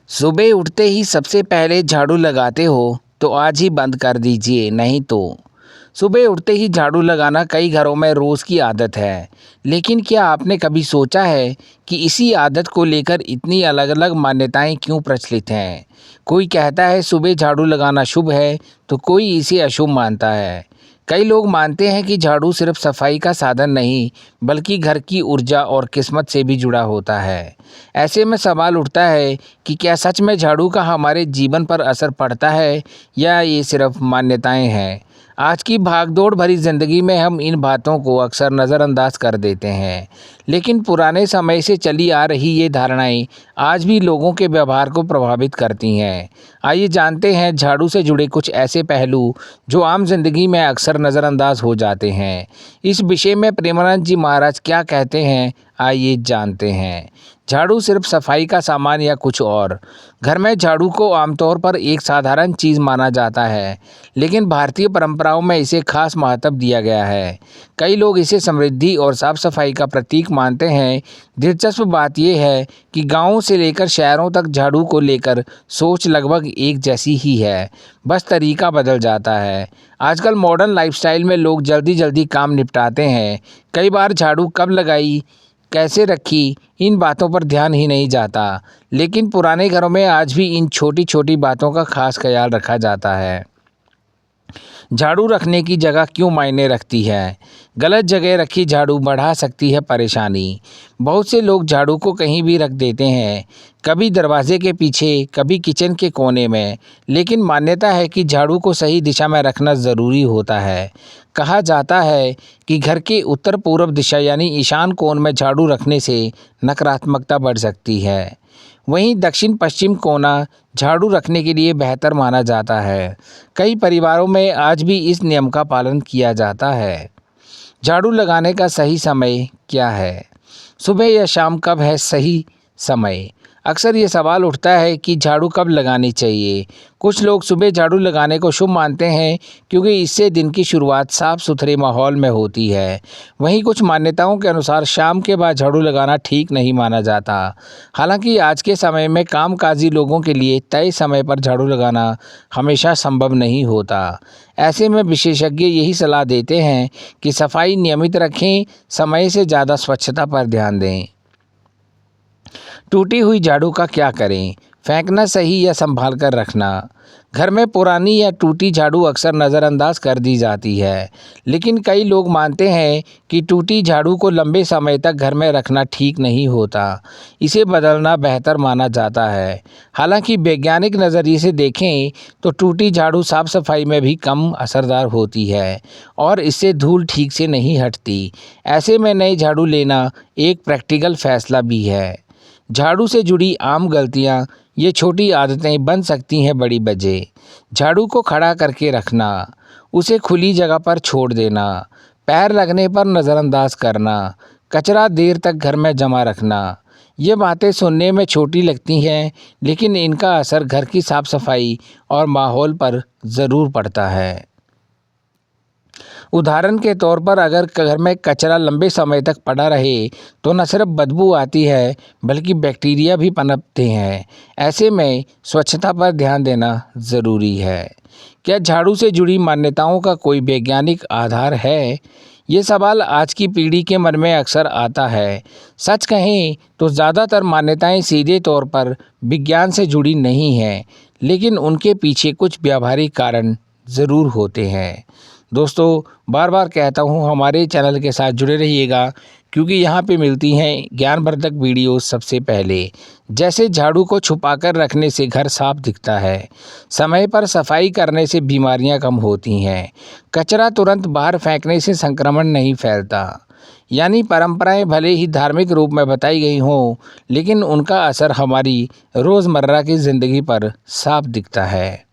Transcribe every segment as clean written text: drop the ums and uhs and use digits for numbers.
सुबह उठते ही सबसे पहले झाड़ू लगाते हो तो आज ही बंद कर दीजिए, नहीं तो। सुबह उठते ही झाड़ू लगाना कई घरों में रोज़ की आदत है। लेकिन क्या आपने कभी सोचा है कि इसी आदत को लेकर इतनी अलग अलग मान्यताएं क्यों प्रचलित हैं? कोई कहता है सुबह झाड़ू लगाना शुभ है, तो कोई इसे अशुभ मानता है। कई लोग मानते हैं कि झाड़ू सिर्फ सफाई का साधन नहीं, बल्कि घर की ऊर्जा और किस्मत से भी जुड़ा होता है। ऐसे में सवाल उठता है कि क्या सच में झाड़ू का हमारे जीवन पर असर पड़ता है, या ये सिर्फ मान्यताएं हैं। आज की भागदौड़ भरी ज़िंदगी में हम इन बातों को अक्सर नज़रअंदाज कर देते हैं, लेकिन पुराने समय से चली आ रही ये धारणाएं आज भी लोगों के व्यवहार को प्रभावित करती हैं। आइए जानते हैं झाड़ू से जुड़े कुछ ऐसे पहलू जो आम जिंदगी में अक्सर नज़रअंदाज हो जाते हैं। इस विषय में प्रेमानंद जी महाराज क्या कहते हैं, आइए जानते हैं। झाड़ू सिर्फ सफाई का सामान या कुछ और? घर में झाड़ू को आमतौर पर एक साधारण चीज़ माना जाता है, लेकिन भारतीय परंपराओं में इसे खास महत्व दिया गया है। कई लोग इसे समृद्धि और साफ सफाई का प्रतीक मानते हैं। दिलचस्प बात यह है कि गांवों से लेकर शहरों तक झाड़ू को लेकर सोच लगभग एक जैसी ही है, बस तरीका बदल जाता है। आजकल मॉडर्न लाइफस्टाइल में लोग जल्दी जल्दी काम निपटाते हैं। कई बार झाड़ू कब लगाई, कैसे रखी, इन बातों पर ध्यान ही नहीं जाता। लेकिन पुराने घरों में आज भी इन छोटी छोटी बातों का खास ख्याल रखा जाता है। झाड़ू रखने की जगह क्यों मायने रखती है? गलत जगह रखी झाड़ू बढ़ा सकती है परेशानी। बहुत से लोग झाड़ू को कहीं भी रख देते हैं, कभी दरवाजे के पीछे, कभी किचन के कोने में। लेकिन मान्यता है कि झाड़ू को सही दिशा में रखना ज़रूरी होता है। कहा जाता है कि घर के उत्तर पूर्व दिशा यानी ईशान कोण में झाड़ू रखने से नकारात्मकता बढ़ सकती है। वहीं दक्षिण पश्चिम कोना झाड़ू रखने के लिए बेहतर माना जाता है। कई परिवारों में आज भी इस नियम का पालन किया जाता है। झाड़ू लगाने का सही समय क्या है? सुबह या शाम कब है सही समय? अक्सर ये सवाल उठता है कि झाड़ू कब लगानी चाहिए। कुछ लोग सुबह झाड़ू लगाने को शुभ मानते हैं, क्योंकि इससे दिन की शुरुआत साफ सुथरे माहौल में होती है। वहीं कुछ मान्यताओं के अनुसार शाम के बाद झाड़ू लगाना ठीक नहीं माना जाता। हालांकि आज के समय में कामकाजी लोगों के लिए तय समय पर झाड़ू लगाना हमेशा संभव नहीं होता। ऐसे में विशेषज्ञ यही सलाह देते हैं कि सफाई नियमित रखें, समय से ज़्यादा स्वच्छता पर ध्यान दें। टूटी हुई झाड़ू का क्या करें? फेंकना सही या संभाल कर रखना? घर में पुरानी या टूटी झाड़ू अक्सर नज़रअंदाज कर दी जाती है, लेकिन कई लोग मानते हैं कि टूटी झाड़ू को लंबे समय तक घर में रखना ठीक नहीं होता। इसे बदलना बेहतर माना जाता है। हालांकि वैज्ञानिक नज़रिए से देखें तो टूटी झाड़ू साफ सफाई में भी कम असरदार होती है और इससे धूल ठीक से नहीं हटती। ऐसे में नई झाड़ू लेना एक प्रैक्टिकल फैसला भी है। झाड़ू से जुड़ी आम गलतियां, ये छोटी आदतें बन सकती हैं बड़ी वजह। झाड़ू को खड़ा करके रखना, उसे खुली जगह पर छोड़ देना, पैर लगने पर नज़रअंदाज करना, कचरा देर तक घर में जमा रखना। ये बातें सुनने में छोटी लगती हैं, लेकिन इनका असर घर की साफ सफाई और माहौल पर ज़रूर पड़ता है। उदाहरण के तौर पर अगर घर में कचरा लंबे समय तक पड़ा रहे तो न सिर्फ बदबू आती है, बल्कि बैक्टीरिया भी पनपते हैं। ऐसे में स्वच्छता पर ध्यान देना ज़रूरी है। क्या झाड़ू से जुड़ी मान्यताओं का कोई वैज्ञानिक आधार है? ये सवाल आज की पीढ़ी के मन में अक्सर आता है। सच कहें तो ज़्यादातर मान्यताएं सीधे तौर पर विज्ञान से जुड़ी नहीं हैं, लेकिन उनके पीछे कुछ व्यावहारिक कारण ज़रूर होते हैं। दोस्तों, बार बार कहता हूँ हमारे चैनल के साथ जुड़े रहिएगा, क्योंकि यहाँ पे मिलती हैं ज्ञानवर्धक वीडियो सबसे पहले। जैसे झाड़ू को छुपाकर रखने से घर साफ दिखता है, समय पर सफाई करने से बीमारियाँ कम होती हैं, कचरा तुरंत बाहर फेंकने से संक्रमण नहीं फैलता। यानी परंपराएं भले ही धार्मिक रूप में बताई गई हों, लेकिन उनका असर हमारी रोज़मर्रा की ज़िंदगी पर साफ दिखता है।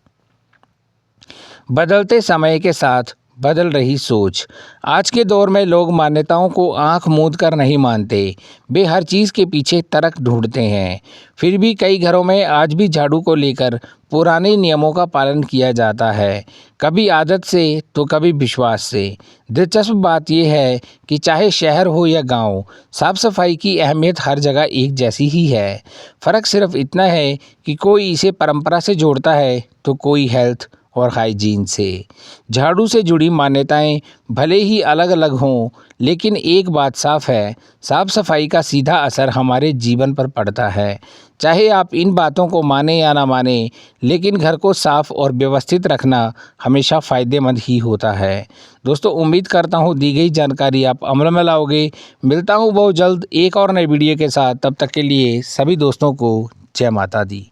बदलते समय के साथ बदल रही सोच। आज के दौर में लोग मान्यताओं को आंख मूंद कर नहीं मानते, वे हर चीज़ के पीछे तर्क ढूंढते हैं। फिर भी कई घरों में आज भी झाड़ू को लेकर पुराने नियमों का पालन किया जाता है, कभी आदत से तो कभी विश्वास से। दिलचस्प बात यह है कि चाहे शहर हो या गांव, साफ सफाई की अहमियत हर जगह एक जैसी ही है। फ़र्क सिर्फ इतना है कि कोई इसे परंपरा से जोड़ता है तो कोई हेल्थ और हाइजीन से। झाड़ू से जुड़ी मान्यताएं भले ही अलग अलग हों, लेकिन एक बात साफ है, साफ सफाई का सीधा असर हमारे जीवन पर पड़ता है। चाहे आप इन बातों को माने या ना माने, लेकिन घर को साफ और व्यवस्थित रखना हमेशा फ़ायदेमंद ही होता है। दोस्तों, उम्मीद करता हूँ दी गई जानकारी आप अमल में लाओगे। मिलता हूँ बहुत जल्द एक और नई वीडियो के साथ। तब तक के लिए सभी दोस्तों को जय माता दी।